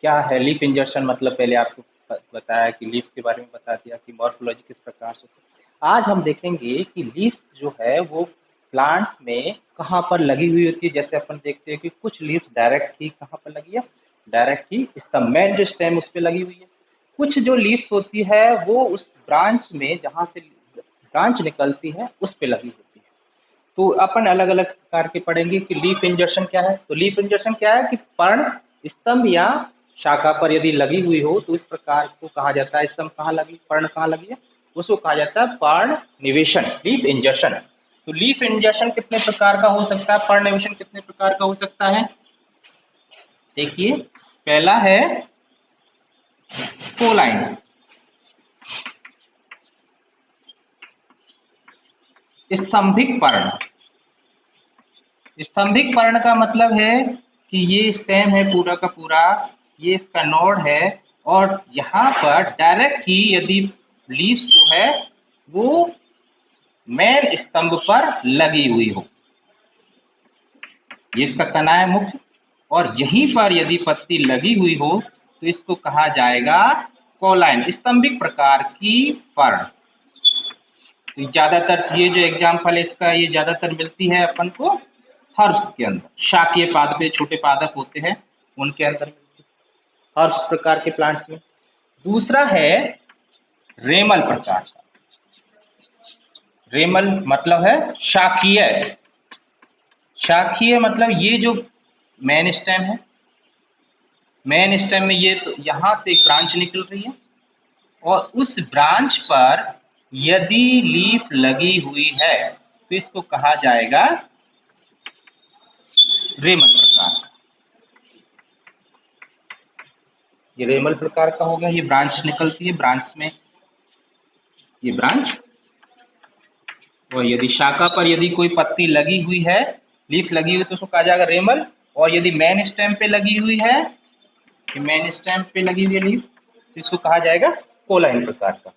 क्या है लीफ इंजर्शन, मतलब पहले आपको बताया कि लीव्स के बारे में बता दिया कि मॉर्फोलॉजी किस प्रकार से होती है। आज हम देखेंगे कि लीव्स जो है वो प्लांट्स में कहाँ पर लगी हुई होती है। जैसे अपन देखते हैं कि कुछ लीव्स डायरेक्ट ही कहाँ पर लगी है, डायरेक्ट ही स्टेम, मेन जो स्टेम उस पर लगी हुई है। कुछ जो लीव्स होती है वो उस ब्रांच में जहाँ से ब्रांच निकलती है उस पे लगी होती है। तो अपन अलग अलग प्रकार के पढ़ेंगे कि लीफ इंजर्शन क्या है। तो लीफ इंजर्शन क्या है कि पर्ण स्तंभ या शाखा पर यदि लगी हुई हो तो इस प्रकार को कहा जाता है। स्तंभ कहाँ लगी, पर्ण कहाँ लगी है, उसको कहा जाता है पर्ण निवेशन, लीफ इंजर्शन। तो लीफ इंजर्शन कितने प्रकार का हो सकता है, पर्ण निवेशन कितने प्रकार का हो सकता है। देखिए, पहला है कोलाइन, स्तंभिक पर्ण। स्तंभिक पर्ण का मतलब है कि ये स्टेम है पूरा का पूरा, ये इसका नोड है, और यहाँ पर डायरेक्ट ही यदि लीव्स जो है वो मेन स्तंभ पर लगी हुई हो, ये इसका तना है मुख्य, और यहीं पर यदि पत्ती लगी हुई हो तो इसको कहा जाएगा कोलाइन, स्तंभिक प्रकार की पर्ण। तो ज्यादातर ये जो एग्जाम्पल है इसका, ये ज्यादातर मिलती है अपन को हर्ब्स के अंदर, शाकीय पादप, छोटे पादप होते हैं उनके अंदर मिलती है, हर्ब्स प्रकार के प्लांट्स में। दूसरा है रेमल प्रकार का। रेमल मतलब है शाखीय, शाखीय मतलब ये जो मेन स्टेम है, मेन स्टेम में ये तो यहां से एक ब्रांच निकल रही है, और उस ब्रांच पर यदि लीफ लगी हुई है तो इसको कहा जाएगा रेमल प्रकार। ये रेमल प्रकार का हो गया, ये ब्रांच निकलती है, ब्रांच में ये ब्रांच, और यदि शाखा पर यदि कोई पत्ती लगी हुई है, लीफ लगी हुई तो उसको कहा जाएगा रेमल। और यदि मेन स्टेम पे लगी हुई है, ये मेन स्टेम पे लगी हुई है लीफ, तो इसको कहा जाएगा कोलाइन प्रकार का।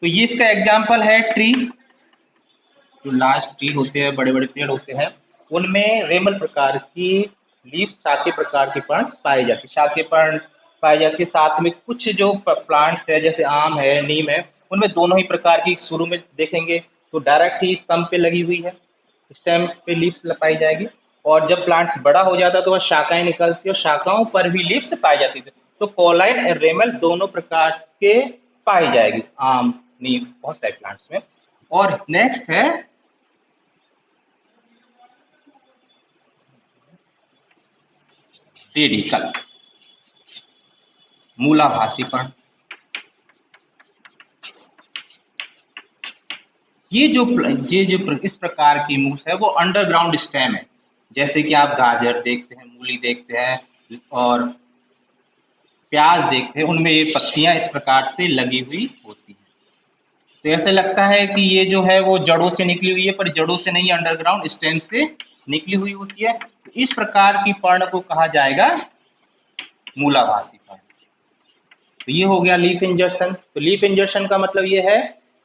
तो ये इसका एग्जाम्पल है ट्री, जो लार्ज ट्री होते हैं, बड़े बड़े पेड़ होते हैं, उनमें रेमल प्रकार की लीफ, शाके प्रकार की पर्ण पाई जाती है, शाके पर्ण पाई जाती है। साथ में कुछ जो प्लांट्स है जैसे आम है, नीम है, उनमें दोनों ही प्रकार की शुरू में देखेंगे तो डायरेक्ट ही स्तंभ पे लगी हुई है, स्टेम पे लीव्स पाई जाएगी, और जब प्लांट्स बड़ा हो जाता है तो वह शाखाएं निकलती है और शाखाओं पर भी लीव्स पाई जाती है। तो कोलाइन और रेमल दोनों प्रकार के पाई जाएगी आम, नीम, बहुत सारे प्लांट्स में। और नेक्स्ट है रेडिकल, मूलाभासी पर्ण। ये जो इस प्रकार की मूस है वो अंडरग्राउंड स्टेम है। जैसे कि आप गाजर देखते हैं, मूली देखते हैं और प्याज देखते हैं, उनमें ये पत्तियां इस प्रकार से लगी हुई होती हैं। तो ऐसे लगता है कि ये जो है वो जड़ों से निकली हुई है, पर जड़ों से नहीं, अंडरग्राउंड स्टेम से निकली हुई होती है। तो इस प्रकार की पर्ण को कहा जाएगा मूलाभासी पर्ण। तो ये हो गया लीफ इंजर्शन। तो लीफ इंजर्शन का मतलब ये है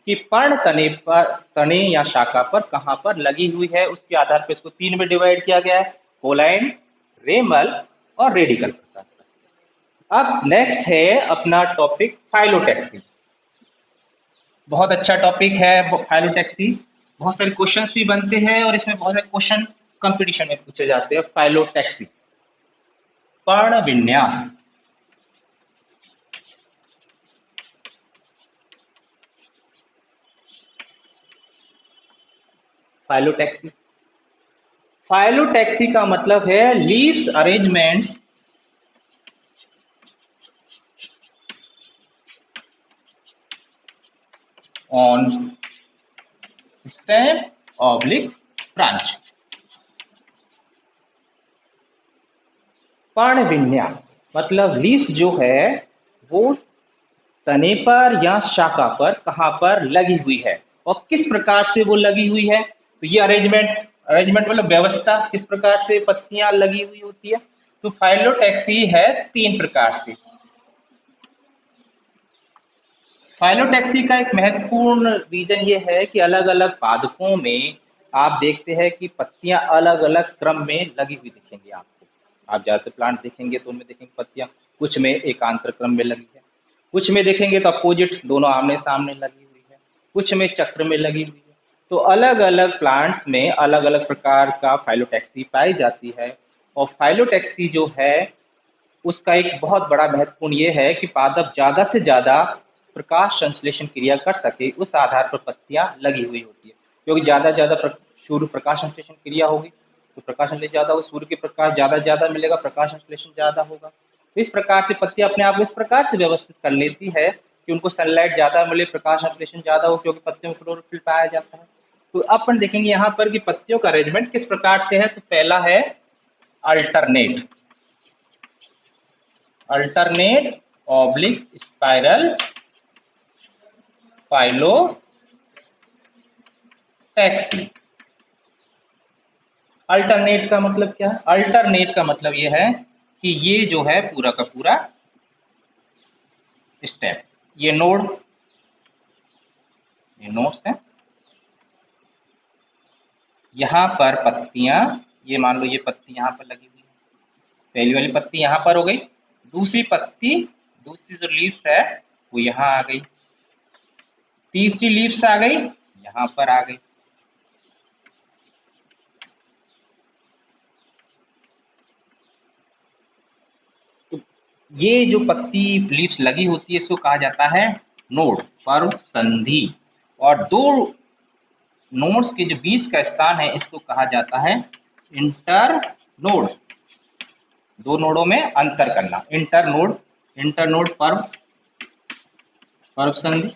कि पर्ण तने पर, तने या शाखा पर कहाँ पर लगी हुई है, उसके आधार पर इसको तीन में डिवाइड किया गया है, कोलाइन, रेमल और रेडिकल प्रकार। अब नेक्स्ट है अपना टॉपिक फाइलोटैक्सी। बहुत अच्छा टॉपिक है फाइलोटैक्सी, बहुत सारे क्वेश्चंस भी बनते हैं और इसमें बहुत सारे क्वेश्चन कंपटीशन में पूछे जाते हैं। फाइलोटैक्सी, पर्ण विन्यास। फाइलोटैक्सी, फाइलोटैक्सी का मतलब है leaves arrangements on stem oblique branch. पर्ण विन्यास मतलब लीव्स जो है वो तने पर या शाखा पर कहाँ पर लगी हुई है और किस प्रकार से वो लगी हुई है। तो ये अरेंजमेंट, अरेंजमेंट मतलब व्यवस्था, किस प्रकार से पत्तियां लगी हुई होती है। तो फाइलोटैक्सी है तीन प्रकार से। फाइलोटैक्सी का एक महत्वपूर्ण रीजन ये है कि अलग अलग पादपों में आप देखते हैं कि पत्तियां अलग अलग क्रम में लगी हुई दिखेंगी आपको। आप ज़्यादातर प्लांट देखेंगे तो उनमें देखेंगे पत्तियां कुछ में एकांतर क्रम में लगी है, कुछ में देखेंगे तो अपोजिट दोनों आमने सामने लगी हुई है, कुछ में चक्र में लगी हुई है। तो अलग अलग प्लांट्स में अलग अलग प्रकार का फाइलोटैक्सी पाई जाती है। और फाइलोटैक्सी जो है उसका एक बहुत बड़ा महत्वपूर्ण ये है कि पादप ज़्यादा से ज़्यादा प्रकाश संश्लेषण क्रिया कर सके, उस आधार पर पत्तियां लगी हुई होती है। क्योंकि ज़्यादा से ज़्यादा सूर्य प्रकाश संश्लेषण क्रिया होगी तो प्रकाश संश्लेषण ज़्यादा होगा, सूर्य के प्रकाश ज़्यादा ज़्यादा मिलेगा, प्रकाश संश्लेषण ज़्यादा होगा। तो इस प्रकार से पत्तियां अपने आप को इस प्रकार से व्यवस्थित कर लेती है कि उनको सनलाइट ज़्यादा मिले, प्रकाश संश्लेषण ज़्यादा हो, क्योंकि पत्तियों में क्लोरोफिल पाया जाता है। तो अब अपन देखेंगे यहाँ पर कि पत्तियों का अरेंजमेंट किस प्रकार से है। तो पहला है alternate, alternate oblique spiral phyllotaxy. Alternate का मतलब क्या है? अल्टरनेट का मतलब यह है कि ये जो है पूरा का पूरा स्टेप, ये नोड्स है, यहाँ पर पत्तियां, ये मान लो ये पत्ती यहाँ पर लगी हुई है, पहली वाली पत्ती यहाँ पर हो गई, दूसरी पत्ती, दूसरी जो लीव्स है वो यहाँ आ गई, तीसरी लीव्स आ गई, यहाँ पर आ गई। तो ये जो पत्ती लीव्स लगी होती है इसको कहा जाता है नोड, पर्व संधि। और दो नोड्स के जो बीच का स्थान है इसको कहा जाता है इंटर नोड। दो नोडों में अंतर करना, इंटर नोड पर्व संधि।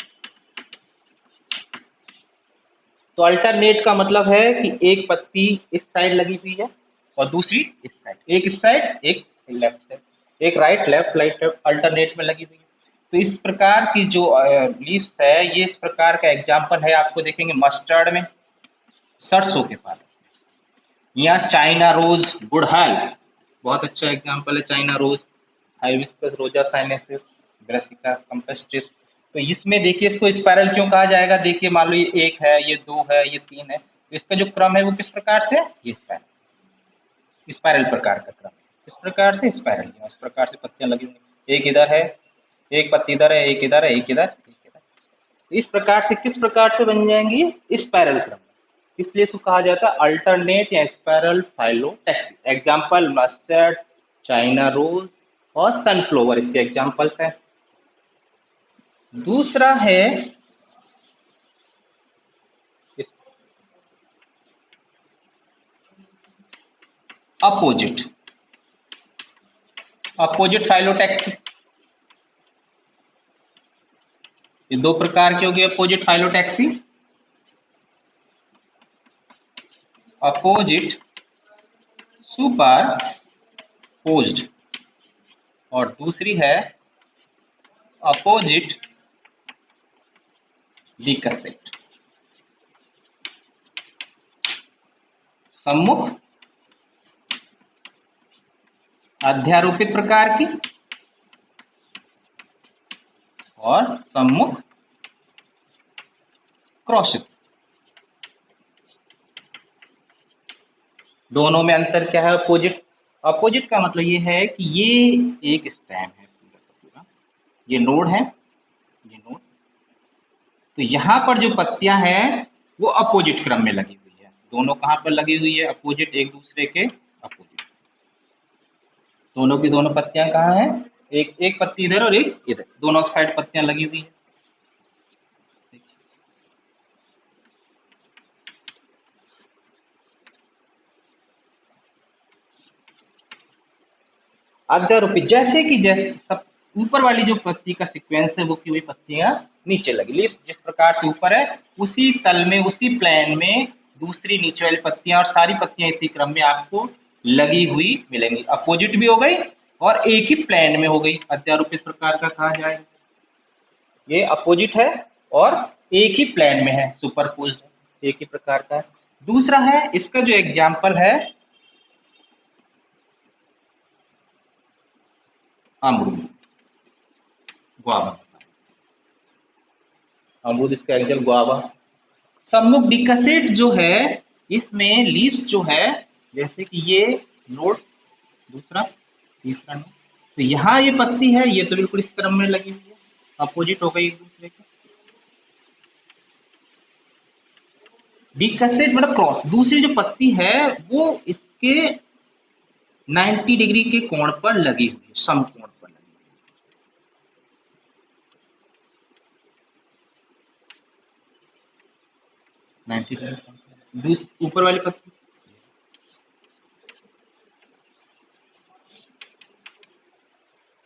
तो अल्टरनेट का मतलब है कि एक पत्ती इस साइड लगी हुई है और दूसरी इस साइड, एक इस साइड एक लेफ्ट साइड, एक राइट लेफ्ट अल्टरनेट में लगी हुई है। तो इस प्रकार की जो लीव्स है ये इस प्रकार का एग्जाम्पल है, आपको देखेंगे मस्टर्ड में, सरसों के पात, या चाइना रोज गुड़हल, बहुत अच्छा एग्जाम्पल है चाइना रोज, हाइबिस्कस रोजा साइनेंसिस, ब्रासिका कंपस्टिस। तो इसमें देखिए इसको स्पाइरल क्यों कहा जाएगा, देखिए मान लो ये एक है, ये दो है, ये तीन है, तो इसका जो क्रम है वो किस प्रकार से, ये स्पाइरल प्रकार का क्रम, इस प्रकार से स्पाइरल, इस प्रकार से पत्तियां लगी हुई, एक इधर है, एक पत्ती इधर है, एक इधर है, एक इधर, एक इधर। इस प्रकार से किस प्रकार से बन जाएंगी, स्पाइरल क्रम। इसलिए इसको कहा जाता है अल्टरनेट या spiral phyllotaxy. Example mustard, China rose और सनफ्लावर इसके एग्जाम्पल्स हैं। दूसरा है अपोजिट, अपोजिट फाइलोटैक्सी। ये दो प्रकार की होगी opposite phyllotaxy, opposite super posed और दूसरी है अपोजिट डिकसेट। सम्मुख अध्यारोपित प्रकार की और सम्मुख क्रॉसित। दोनों में अंतर क्या है? अपोजिट, अपोजिट का मतलब ये है कि ये एक स्टेम है पूरा का पूरा, ये नोड है, ये नोड, तो यहाँ पर जो पत्तियां हैं वो अपोजिट क्रम में लगी हुई है। दोनों कहाँ पर लगी हुई है? अपोजिट, एक दूसरे के अपोजिट। दोनों की दोनों पत्तियां कहाँ हैं? एक एक पत्ती इधर और एक इधर, दोनों साइड पत्तियां लगी हुई है। अध्यारोपित, जैसे कि जैसे सब ऊपर वाली जो पत्ती का सीक्वेंस है वो की हुई पत्तियां नीचे लगी, लीव्स जिस प्रकार से ऊपर है उसी तल में, उसी प्लेन में दूसरी नीचे वाली पत्तियां और सारी पत्तियां इसी क्रम में आपको लगी हुई मिलेंगी। अपोजिट भी हो गई और एक ही प्लेन में हो गई, अध्यारोपित प्रकार का कहा जाए। ये अपोजिट है और एक ही प्लेन में है, सुपरपोज्ड है, एक ही प्रकार का है। दूसरा है, इसका जो एग्जाम्पल है अमरूद, गुआवा, अमरूद इसका एग्जाम्पल गुआवा। सम्मुख डिकसेट जो है इसमें लीव्स जो है, जैसे कि ये नोड, दूसरा, तीसरा नहीं। तो यहाँ ये पत्ती है, ये तो बिल्कुल इस क्रम में लगी हुई है, अपोजिट हो गई एक दूसरे के। डिकसेट मतलब क्रॉस, दूसरी जो पत्ती है वो इसके 90 डिग्री के कोण पर लगी हुई है, समकोण पर लगी हुई है 90 डिग्री। ऊपर वाली पत्ती,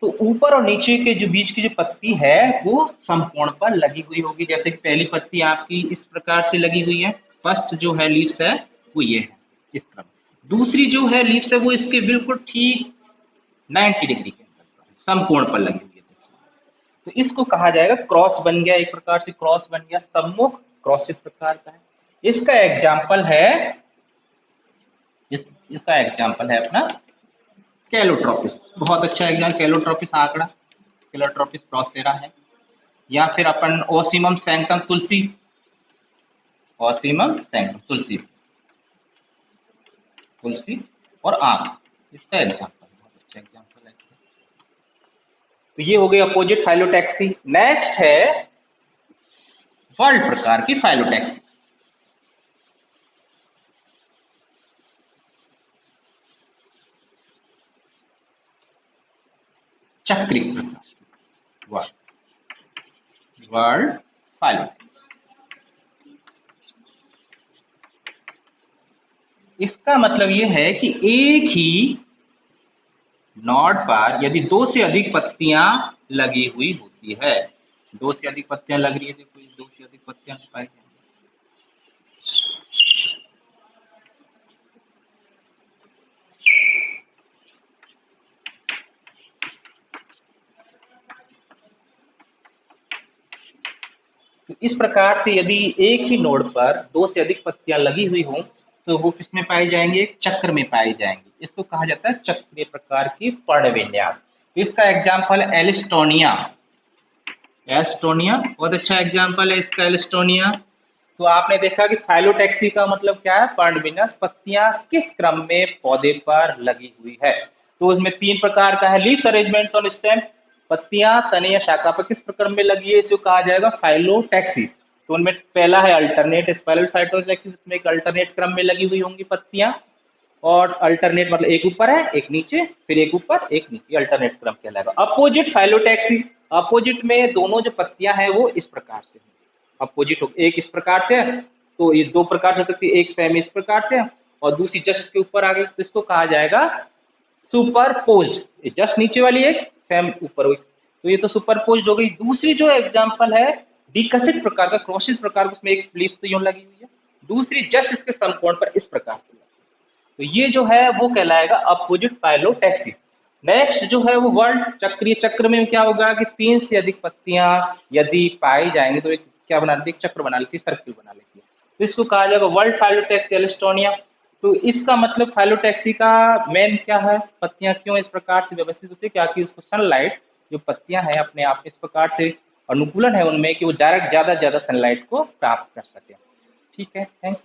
तो ऊपर और नीचे के जो बीच की जो पत्ती है वो समकोण पर लगी हुई होगी। जैसे कि पहली पत्ती आपकी इस प्रकार से लगी हुई है, फर्स्ट जो है लीव्स है वो ये है इस क्रम। दूसरी जो है लीव्स है वो इसके बिल्कुल ठीक 90 डिग्री के अंदर पर है, समकोण पर लगी हुई है। तो इसको कहा जाएगा क्रॉस बन गया, एक प्रकार से क्रॉस बन गया, सम्मुख क्रॉस इस प्रकार का है। इसका एग्जाम्पल है इसका एग्जाम्पल है अपना कैलोट्रोपिस, बहुत अच्छा एग्जाम्पल कैलोट्रोपिस आंकड़ा, कैलोट्रोपिस प्रोसेरा है। या फिर अपन ओसिमम सैंक्टम तुलसी, ओसिमम सैंक्टम तुलसी, तुलसी और आम, इसका एग्जाम्पल बहुत अच्छा एग्जाम्पल है इसका। तो ये हो गई अपोजिट फाइलोटैक्सी। नेक्स्ट है वर्ल्ड प्रकार की फाइलोटैक्सी। चक्री प्रकार, वर्ल्ड फाइलोटैक्सी। इसका मतलब ये है कि एक ही नॉड पर यदि दो से अधिक पत्तियां लगी हुई होती है, दो से अधिक पत्तियां लग रही है, देखो ये दो से अधिक पत्तियां पाई जाएंगी। तो इस प्रकार से यदि एक ही नोड पर दो से अधिक पत्तियां लगी हुई हों तो वो किसमें पाई जाएंगे, एक चक्र में पाई जाएंगी। इसको कहा जाता है चक्रीय प्रकार की पर्ण विन्यास। इसका एग्जाम्पल है एलिस्टोनिया, एस्टोनिया बहुत अच्छा एग्जाम्पल है इसका, एलिस्टोनिया। तो आपने देखा कि फाइलोटैक्सी का मतलब क्या है, पर्ण विन्यास, पत्तियां किस क्रम में पौधे पर लगी हुई है। तो उसमें तीन प्रकार का है, लीव्स अरेंजमेंट्स ऑन स्टेम, पत्तियां तने या शाखा पर किस क्रम में लगी है, इसको कहा जाएगा फाइलोटैक्सी। तो उनमें पहला है अल्टरनेट स्पाइरल फाइलोटैक्सी, जिसमें एक अल्टरनेट क्रम में लगी हुई होंगी पत्तियां, और अल्टरनेट मतलब एक ऊपर है एक नीचे, फिर एक ऊपर एक नीचे, अल्टरनेट क्रम कहलाएगा। अपोजिट फाइलोटैक्सी, अपोजिट में दोनों जो पत्तियां हैं वो इस प्रकार से, अपोजिट हो, एक इस प्रकार से है तो ये दो प्रकार से हो सकती है, एक सेम इस प्रकार से है और दूसरी जस्ट इसके ऊपर आ गई, तो इसको कहा जाएगा सुपरपोज। जस्ट नीचे वाली एक सेम ऊपर हुई, तो ये तो सुपरपोज हो गई। दूसरी जो एग्जांपल है डिकसित प्रकार का, क्रॉसिस प्रकार, उसमें एक लीफ तो यूं लगी हुई है, दूसरी जस्ट इसके समकोण पर इस प्रकार से, तो ये जो है वो कहलाएगा अपोजिट फाइलोटैक्सी। नेक्स्ट जो है वो वर्ल्ड चक्रीय, चक्र में क्या होगा कि तीन से अधिक पत्तियां यदि पाई जाएंगी तो एक क्या बना लेती है, चक्र बना लेती है, सर्किल बना लेती है। तो इसको कहा जाएगा वर्ल्ड फाइलोटैक्सी एलिस्टोनिया। तो इसका मतलब फाइलोटैक्सी का मेन क्या है, पत्तियां क्यों इस प्रकार से व्यवस्थित होती है, क्योंकि उसको सनलाइट, जो पत्तियां हैं अपने आप इस प्रकार से अनुकूलन है उनमें कि वो ज्यादा ज्यादा सनलाइट को प्राप्त कर सके। ठीक है, थैंक्स।